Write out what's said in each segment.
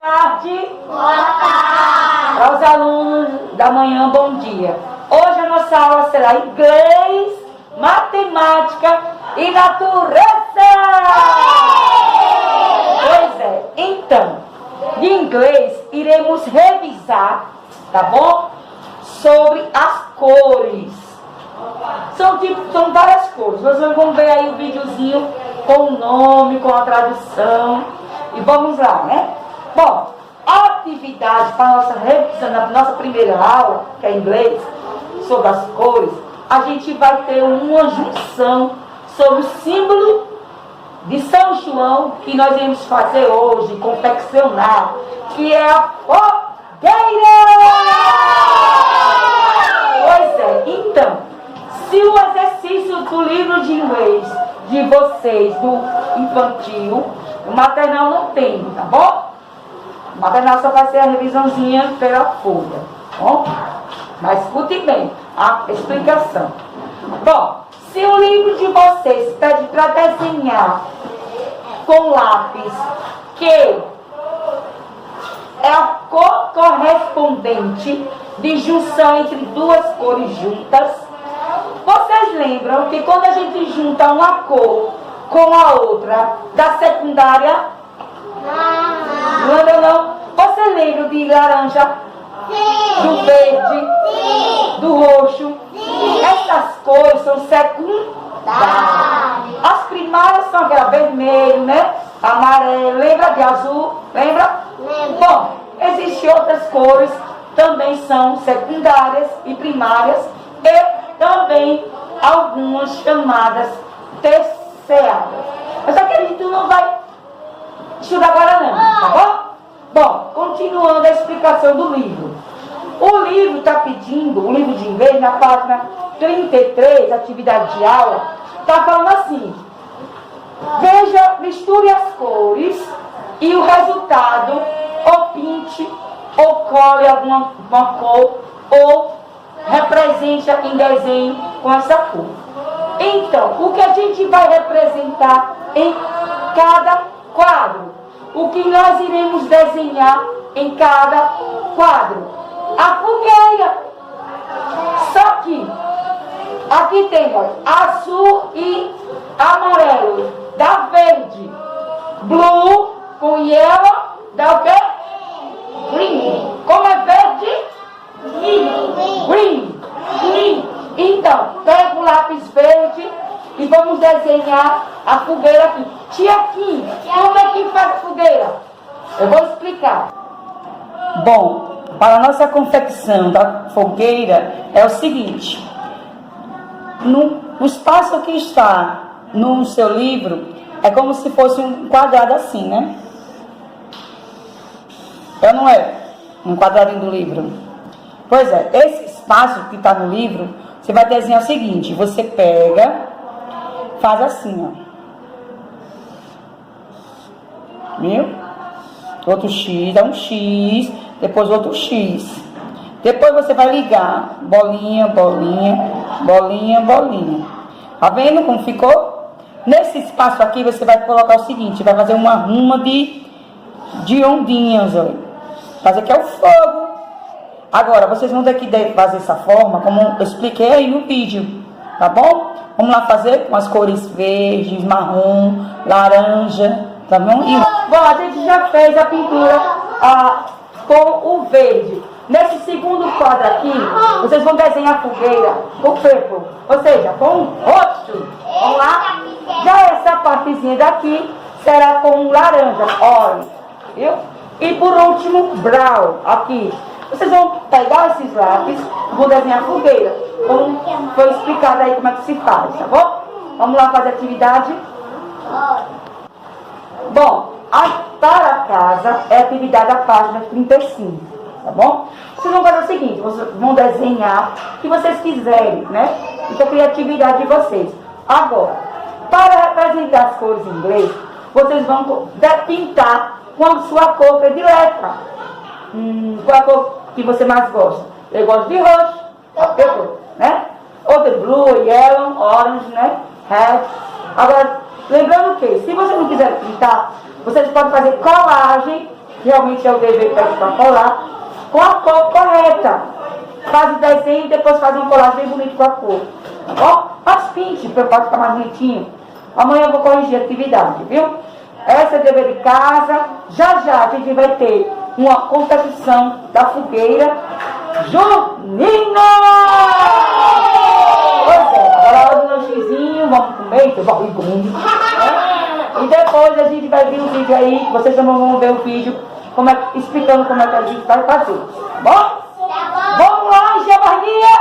Tarde. Boa tarde. Para os alunos da manhã, bom dia. Hoje a nossa aula será inglês, matemática e natureza. Pois é, então, de inglês iremos revisar, tá bom? Sobre as cores. São várias cores. Vocês vão ver aí o videozinho com o nome, com a tradução. E vamos lá, né? Bom, a atividade para a nossa revisão, na nossa primeira aula, que é inglês, sobre as cores, a gente vai ter uma junção sobre o símbolo de São João que nós iremos fazer hoje, confeccionar, que é a fogueira! Pois é, então, se o exercício do livro de inglês de vocês, do infantil, o maternal não tem, tá bom? O maternal só vai ser a revisãozinha pela folha, tá bom? Mas escute bem a explicação. Bom, se o livro de vocês pede para desenhar com lápis que é a cor correspondente de junção entre duas cores juntas, vocês lembram que quando a gente junta uma cor com a outra da secundária, não? Você lembra de laranja? Sim. Do verde? Sim. Do roxo? Sim. Essas cores são secundárias. As primárias são aquela vermelho, né? Amarelo, lembra de azul? Lembra? Lembra. Bom, existem outras cores, também são secundárias e primárias, e também algumas chamadas terciárias. Mas só que a gente não vai estudar agora não, tá bom? Bom, continuando a explicação do livro. O livro está pedindo, o livro de inglês, na página 33, atividade de aula, está falando assim: veja, misture as cores e o resultado, ou pinte, ou cole alguma cor, ou represente em desenho com essa cor. Então, o que a gente vai representar em cada quadro? O que nós iremos desenhar em cada quadro? A fogueira. Só que aqui tem, ó, azul e amarelo, dá verde. Blue com yellow dá o quê? Green. Como é verde? Green. Então, pega o lápis verde e vamos desenhar a fogueira aqui. Tia Kim, como é que faz a fogueira? Eu vou explicar. Bom, para a nossa confecção da fogueira é o seguinte: no espaço que está no seu livro, é como se fosse um quadrado assim, né? É ou não é? Um quadradinho do livro. Pois é, esse espaço que está no livro, você vai desenhar o seguinte: você pega, faz assim, ó. Viu? Outro X, dá um X, depois outro X. Depois você vai ligar, bolinha. Tá vendo como ficou? Nesse espaço aqui você vai colocar o seguinte: vai fazer uma ruma de ondinhas, olha. Fazer aqui é o fogo. Agora, vocês vão ter que fazer essa forma, como eu expliquei aí no vídeo, tá bom? Vamos lá fazer com as cores verdes, marrom, laranja, tá bom? Bom, a gente já fez a pintura com o verde. Nesse segundo quadro aqui, vocês vão desenhar a fogueira com purple, ou seja, com roxo. Vamos lá? Já essa partezinha daqui será com laranja, orange, viu? E por último, brown, aqui. Vocês vão pegar esses lápis, vão desenhar a fogueira, como foi explicado aí como é que se faz, tá bom? Vamos lá fazer a atividade? Bom, para casa é a atividade da página 35, tá bom? Vocês vão fazer o seguinte: vocês vão desenhar o que vocês quiserem, né? Isso é a criatividade de vocês. Agora, para representar as cores em inglês, vocês vão pintar com a sua cor predileta. Qual a cor que você mais gosta? Eu gosto de roxo, né? Outro blue, yellow, orange, né? Red. Agora, lembrando que, se você não quiser pintar, vocês podem fazer colagem realmente é o dever para colar, com a cor correta. Faz o desenho e depois faz um colagem bem bonito com a cor. Ó, faz pinte para ficar mais bonitinho. Amanhã eu vou corrigir a atividade, viu? Essa é o dever de casa. Já já a gente vai ter uma competição da fogueira junina! Pois é, agora é hora do lanchezinho, vamos comer, então vamos comer. E depois a gente vai ver o vídeo aí, vocês também vão ver o vídeo explicando como é que a gente vai fazer. Tá bom? Vamos lá, Enxabarnia?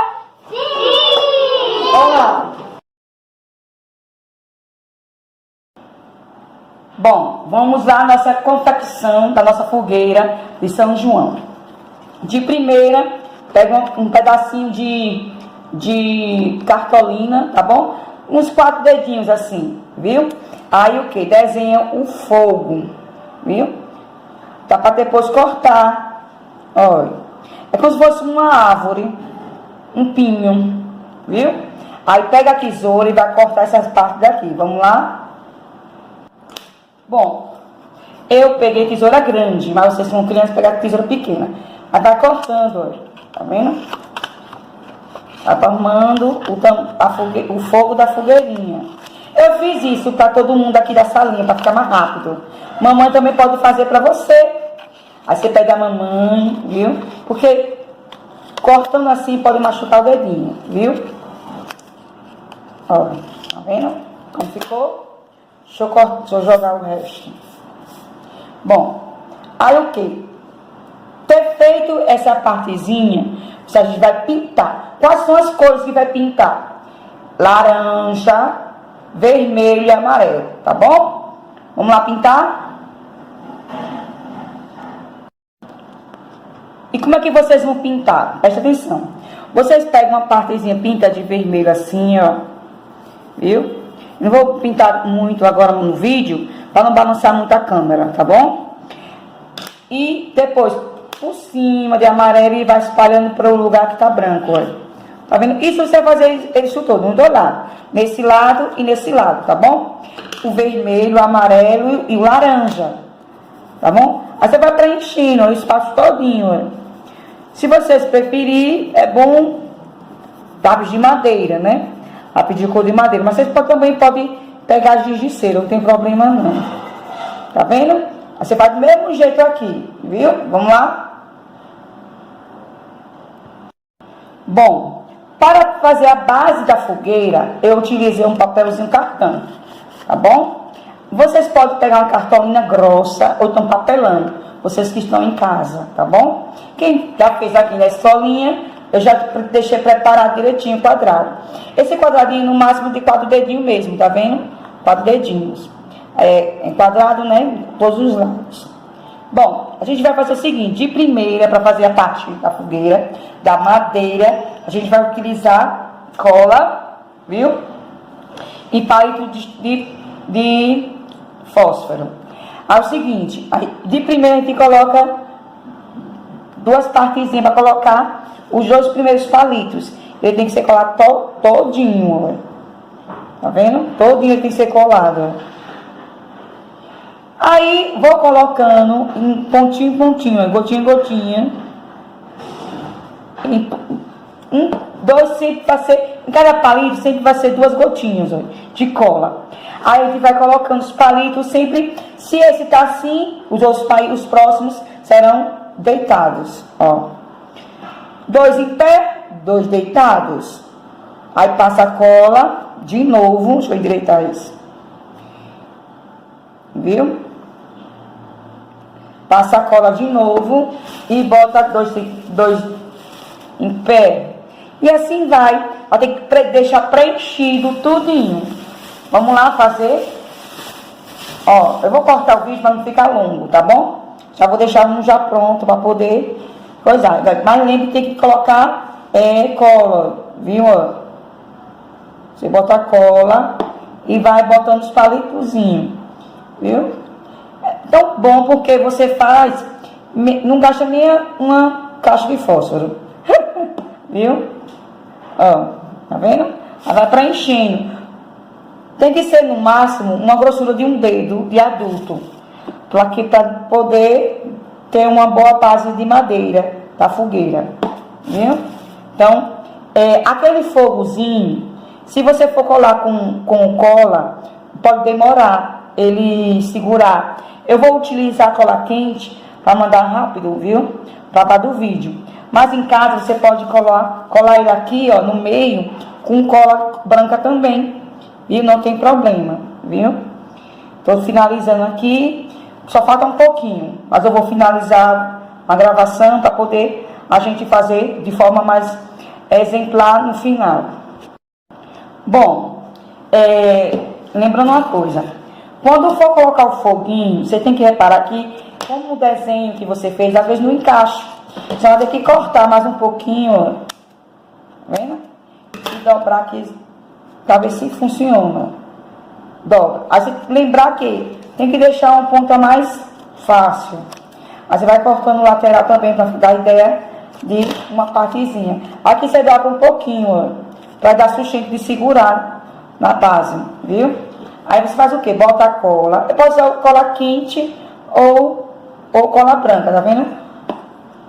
Sim! Vamos lá. Bom, vamos lá nossa confecção da nossa fogueira de São João. De primeira, pega um pedacinho de cartolina, tá bom? Uns 4 dedinhos assim, viu? Aí o que? Desenha o fogo, viu? Tá para depois cortar. Olha, é como se fosse uma árvore, um pinho, viu? Aí pega a tesoura e vai cortar essas partes daqui. Vamos lá? Bom, eu peguei tesoura grande, mas vocês são crianças, pegar tesoura pequena. Aí vai cortando, olha. Tá vendo? Tá formando o fogo da fogueirinha. Eu fiz isso para todo mundo aqui da salinha, para ficar mais rápido. Mamãe também pode fazer para você. Aí você pega a mamãe, viu? Porque cortando assim pode machucar o dedinho, viu? Olha, tá vendo como ficou? Deixa eu jogar o resto. Bom, aí o que? Ter feito essa partezinha, a gente vai pintar. Quais são as cores que vai pintar? Laranja, vermelho e amarelo, tá bom? Vamos lá pintar? E como é que vocês vão pintar? Presta atenção. Vocês pegam uma partezinha, pinta de vermelho assim, ó. Viu? Não vou pintar muito agora no vídeo, para não balançar muito a câmera, tá bom? E depois, por cima de amarelo, e vai espalhando para o lugar que tá branco, olha. Tá vendo? Isso você vai fazer isso todo, no dois lados. Nesse lado e nesse lado, tá bom? O vermelho, o amarelo e o laranja, tá bom? Aí você vai preenchendo o espaço todinho, olha. Se vocês preferirem, é bom lápis de madeira, né? Lápis de cor de madeira. Mas vocês também podem pegar giz de cera, não tem problema não. Tá vendo? Aí você faz do mesmo jeito aqui, viu? Vamos lá? Bom, para fazer a base da fogueira, eu utilizei um papelzinho cartão, tá bom? Vocês podem pegar uma cartolina grossa ou então papelão, vocês que estão em casa, tá bom? Quem já fez aqui na escolinha, eu já deixei preparado direitinho o quadrado. Esse quadradinho no máximo de 4 dedinhos mesmo, tá vendo? 4 dedinhos. É quadrado, né? Todos os lados. Bom, a gente vai fazer o seguinte. De primeira, para fazer a parte da fogueira, da madeira, a gente vai utilizar cola, viu? E palito de fósforo. Aí é o seguinte, aí, de primeira a gente coloca 2 partezinhas para colocar os 2 primeiros palitos. Ele tem que ser colado todinho, ó. Tá vendo? Todinho ele tem que ser colado, ó. Aí, vou colocando em pontinho em pontinho, ó, gotinha em gotinha. Dois sempre vai ser, em cada palito sempre vai ser 2 gotinhas, ó, de cola. Aí a gente vai colocando os palitos sempre, se esse tá assim, os próximos serão deitados, ó. 2 em pé, 2 deitados. Aí passa a cola de novo, deixa eu endireitar isso. Viu? Passa a cola de novo e bota 2 em pé. E assim vai ter que deixar preenchido tudinho. Vamos lá fazer. Ó, eu vou cortar o vídeo para não ficar longo, tá bom? Já vou deixar um já pronto para poder coisar. Mas lembre que tem que colocar cola, viu? Você bota a cola e vai botando os palitozinhos, viu? É tão bom porque você faz, não gasta nem uma caixa de fósforo, viu? Ó, tá vendo? Ela vai preenchendo. Tem que ser no máximo uma grossura de um dedo de adulto, para poder ter uma boa base de madeira da fogueira, viu? Então, aquele fogozinho, se você for colar com cola, pode demorar ele segurar. Eu vou utilizar cola quente para mandar rápido, viu? Para do vídeo. Mas em casa você pode colar ele aqui, ó, no meio, com cola branca também, e não tem problema, viu? Estou finalizando aqui, só falta um pouquinho, mas eu vou finalizar a gravação para poder a gente fazer de forma mais exemplar no final. Bom, lembrando uma coisa, quando for colocar o foguinho, você tem que reparar que, como o desenho que você fez, às vezes não encaixa. Você vai ter que cortar mais um pouquinho, ó. Tá vendo? E dobrar aqui para ver se funciona. Dobra. Aí você lembrar que tem que deixar um ponta mais fácil. Aí você vai cortando o lateral também para dar ideia de uma partezinha. Aqui você dobra um pouquinho, ó, para dar sustento de segurar na base, viu? Aí você faz o que? Bota a cola. Pode usar cola quente ou cola branca, tá vendo?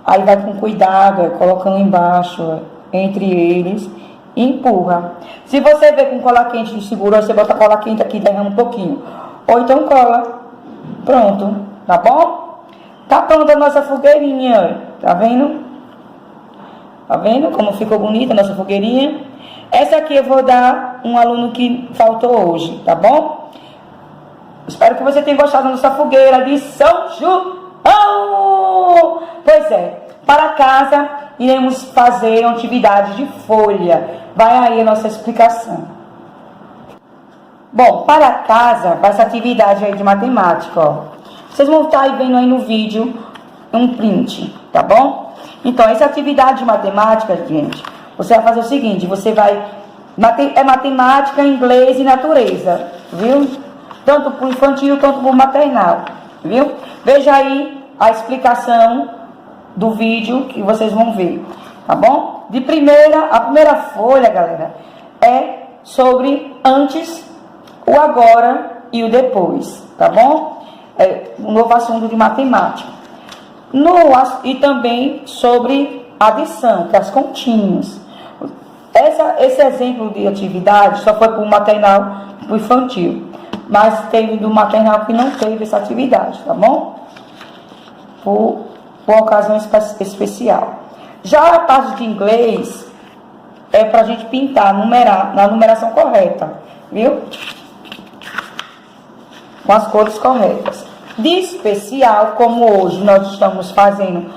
Aí vai com cuidado, colocando embaixo, entre eles, e empurra. Se você vê com cola quente de segura, você bota a cola quente aqui e derrama um pouquinho. Ou então cola. Pronto, tá bom? Tá pronta a nossa fogueirinha, tá vendo? Tá vendo como ficou bonita a nossa fogueirinha? Essa aqui eu vou dar um aluno que faltou hoje, tá bom? Espero que você tenha gostado da nossa fogueira de São João. Pois é, para casa iremos fazer uma atividade de folha. Vai aí a nossa explicação. Bom, para casa, para essa atividade aí de matemática, ó. Vocês vão estar aí vendo aí no vídeo um print, tá bom? Então, essa atividade de matemática, gente, você vai fazer o seguinte, você vai... É matemática, inglês e natureza, viu? Tanto para o infantil, quanto para o maternal, viu? Veja aí a explicação do vídeo que vocês vão ver, tá bom? A primeira folha, galera, é sobre antes, o agora e o depois, tá bom? É um novo assunto de matemática. E também sobre adição, que é as continhas. Esse exemplo de atividade só foi para o maternal e para o infantil. Mas teve do maternal que não teve essa atividade, tá bom? Por ocasião especial. Já a parte de inglês é para a gente pintar, numerar, na numeração correta, viu? Com as cores corretas. De especial, como hoje nós estamos fazendo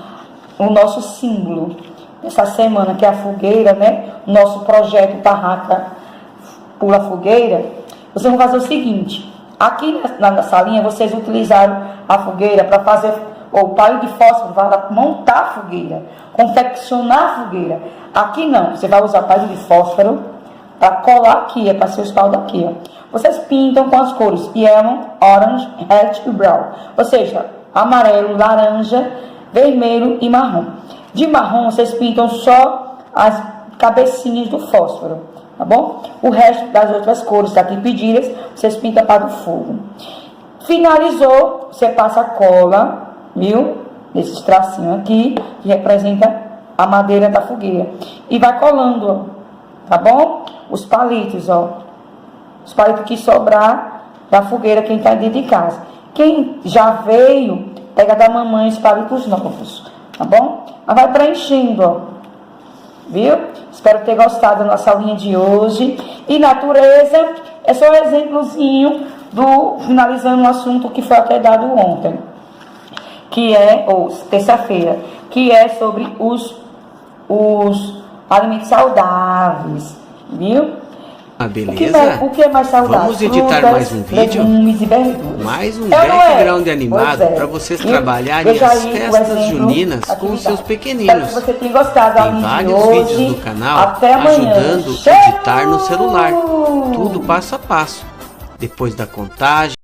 o nosso símbolo essa semana, que é a fogueira, né? O nosso projeto Barraca Pula Fogueira. Vocês vão fazer o seguinte: aqui na salinha vocês utilizaram a fogueira para fazer o palho de fósforo para montar a fogueira, confeccionar a fogueira. Aqui não, você vai usar palho de fósforo para colar aqui, é para ser o espaldo aqui, ó. Vocês pintam com as cores yellow, orange, red e brown, ou seja, amarelo, laranja, vermelho e marrom. De marrom vocês pintam só as cabecinhas do fósforo, tá bom? O resto das outras cores aqui pedidas, vocês pintam para o fogo. Finalizou, você passa a cola, viu? Esses tracinhos aqui, que representa a madeira da fogueira. E vai colando, ó, tá bom? Os palitos, ó. Os palitos que sobrar da fogueira, quem tá dentro de casa. Quem já veio, pega da mamãe os palitos novos, tá bom? Mas vai preenchendo, ó. Viu? Espero ter gostado da nossa aulinha de hoje. E natureza é só um exemplozinho do finalizando um assunto que foi até dado ontem, que é, ou terça-feira, que é sobre os alimentos saudáveis, viu? Ah, beleza? O que é mais saudável? Vamos editar frutas, mais um vídeo? Legumes e verduras. Mais um É ou não é? background animado para vocês trabalharem Veja as aí o festas exemplo, juninas com atividade. seus Espero pequeninos. que você tenha gostado da Tem aulinha de vários hoje. vídeos no canal Até amanhã. ajudando a Cheiro! editar no celular. Tudo passo a passo. Depois da contagem.